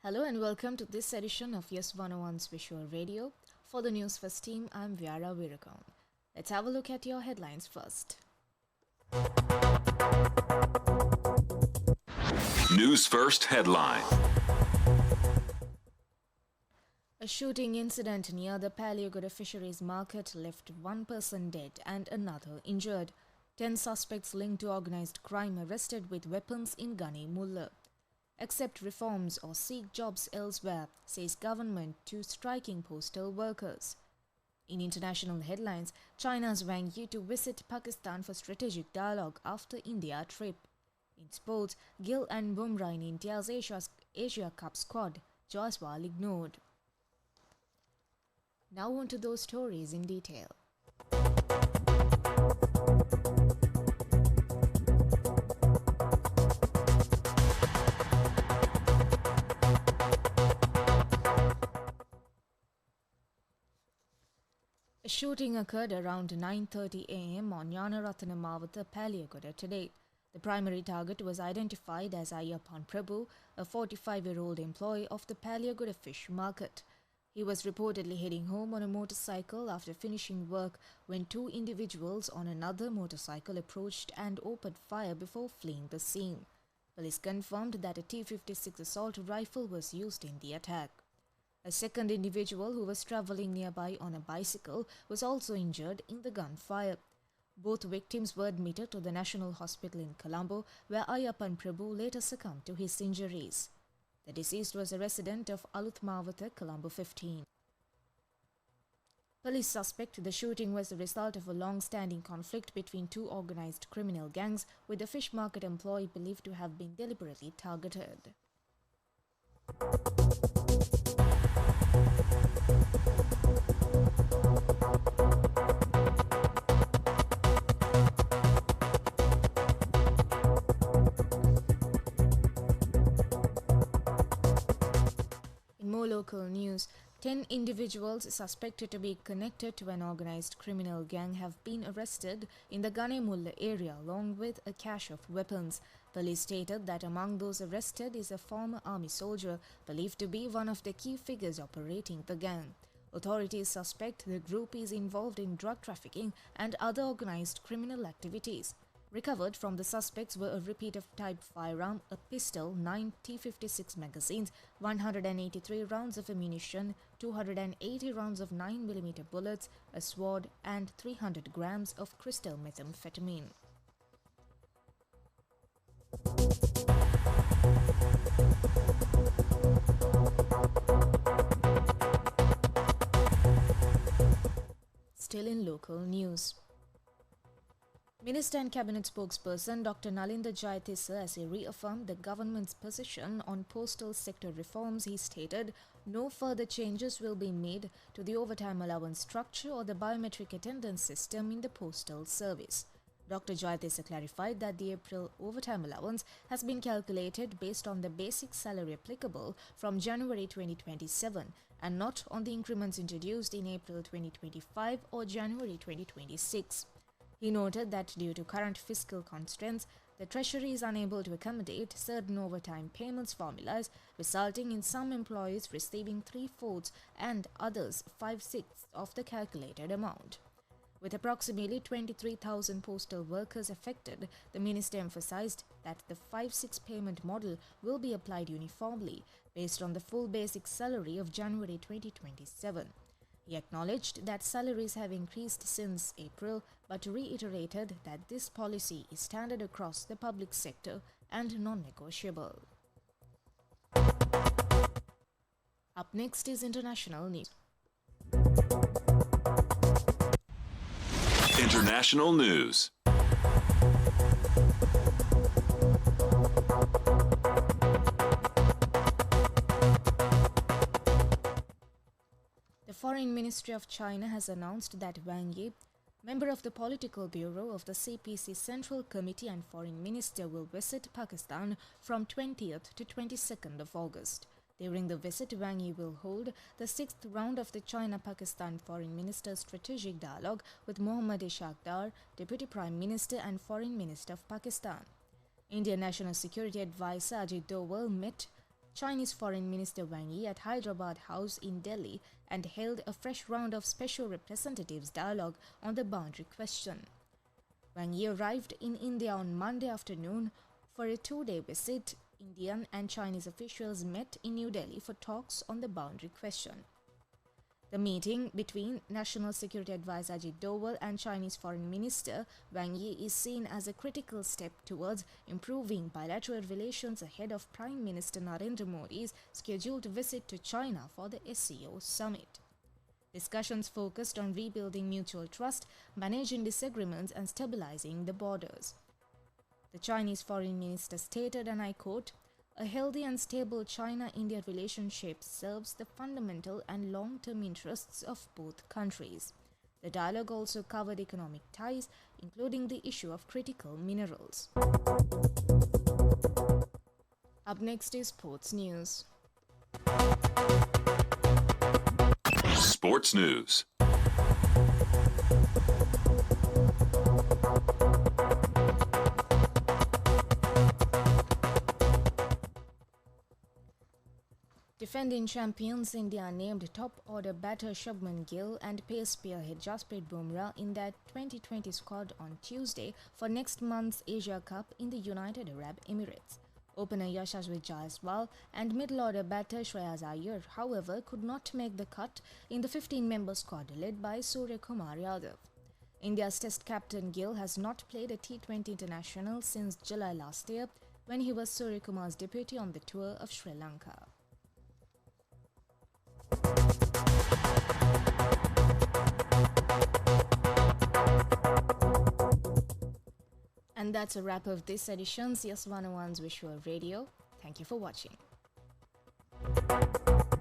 Hello and welcome to this edition of YES101's Visual Radio. For the Newsfirst team, I'm Viara Virakon. Let's have a look at your headlines first. News First headline. A shooting incident near the Peliyagoda fisheries market left one person dead and another injured. 10 suspects linked to organized crime arrested with weapons in Gunny Mulla. Accept reforms or seek jobs elsewhere, says government to striking postal workers. In international headlines, China's Wang Yi to visit Pakistan for strategic dialogue after India trip. In sports, Gill and Bumrah in India's Asia Cup squad, Jaiswal ignored. Now on to those stories in detail. A shooting occurred around 9:30 a.m. on Gnanaratana Mawatha, Peliyagoda today. The primary target was identified as Ayappan Prabhu, a 45-year-old employee of the Peliyagoda fish market. He was reportedly heading home on a motorcycle after finishing work when two individuals on another motorcycle approached and opened fire before fleeing the scene. Police confirmed that a T-56 assault rifle was used in the attack. A second individual who was travelling nearby on a bicycle was also injured in the gunfire. Both victims were admitted to the National Hospital in Colombo, where Ayappan Prabhu later succumbed to his injuries. The deceased was a resident of Aluth Mawatha, Colombo 15. Police suspect the shooting was the result of a long-standing conflict between two organized criminal gangs, with the fish market employee believed to have been deliberately targeted. In more local news, 10 individuals suspected to be connected to an organized criminal gang have been arrested in the Ganemulla area along with a cache of weapons. Police stated that among those arrested is a former army soldier believed to be one of the key figures operating the gang. Authorities suspect the group is involved in drug trafficking and other organized criminal activities. Recovered from the suspects were a repeat of type firearm, a pistol, 9 T-56 magazines, 183 rounds of ammunition, 280 rounds of 9mm bullets, a sword, and 300 grams of crystal methamphetamine. Still in local news. Minister and Cabinet spokesperson Dr. Nalinda Jayatissa, as he reaffirmed the government's position on postal sector reforms, he stated, no further changes will be made to the overtime allowance structure or the biometric attendance system in the postal service. Dr. Jayatissa clarified that the April overtime allowance has been calculated based on the basic salary applicable from January 2027 and not on the increments introduced in April 2025 or January 2026. He noted that due to current fiscal constraints, the Treasury is unable to accommodate certain overtime payments formulas, resulting in some employees receiving 3/4 and others 5/6 of the calculated amount. With approximately 23,000 postal workers affected, the minister emphasized that the 5/6 payment model will be applied uniformly based on the full basic salary of January 2027. He acknowledged that salaries have increased since April, but reiterated that this policy is standard across the public sector and non-negotiable. Up next is international news. International news. The Foreign Ministry of China has announced that Wang Yi, member of the Political Bureau of the CPC Central Committee and Foreign Minister, will visit Pakistan from 20th to 22nd of August. During the visit, Wang Yi will hold the 6th round of the China-Pakistan Foreign Ministers' Strategic Dialogue with Mohammad Ishaq Dar, Deputy Prime Minister and Foreign Minister of Pakistan. Indian National Security Advisor Ajit Doval met Chinese Foreign Minister Wang Yi at Hyderabad House in Delhi and held a fresh round of special representatives dialogue on the boundary question. Wang Yi arrived in India on Monday afternoon for a two-day visit. Indian and Chinese officials met in New Delhi for talks on the boundary question. The meeting between National Security Advisor Ajit Doval and Chinese Foreign Minister Wang Yi is seen as a critical step towards improving bilateral relations ahead of Prime Minister Narendra Modi's scheduled visit to China for the SCO summit. Discussions focused on rebuilding mutual trust, managing disagreements, and stabilizing the borders. The Chinese Foreign Minister stated, and I quote, "A healthy and stable China-India relationship serves the fundamental and long-term interests of both countries." The dialogue also covered economic ties, including the issue of critical minerals. Up next is sports news. Sports news. Defending champions India named top-order batter Shubman Gill and pace spearhead Jasprit Bumrah in their 2020 squad on Tuesday for next month's Asia Cup in the United Arab Emirates. Opener Yashasvi Jaiswal and middle-order batter Shreyas Iyer, however, could not make the cut in the 15-member squad led by Surya Kumar Yadav. India's Test captain Gill has not played a T20 international since July last year, when he was Surya Kumar's deputy on the tour of Sri Lanka. And that's a wrap of this edition's YES101's Visual Radio. Thank you for watching.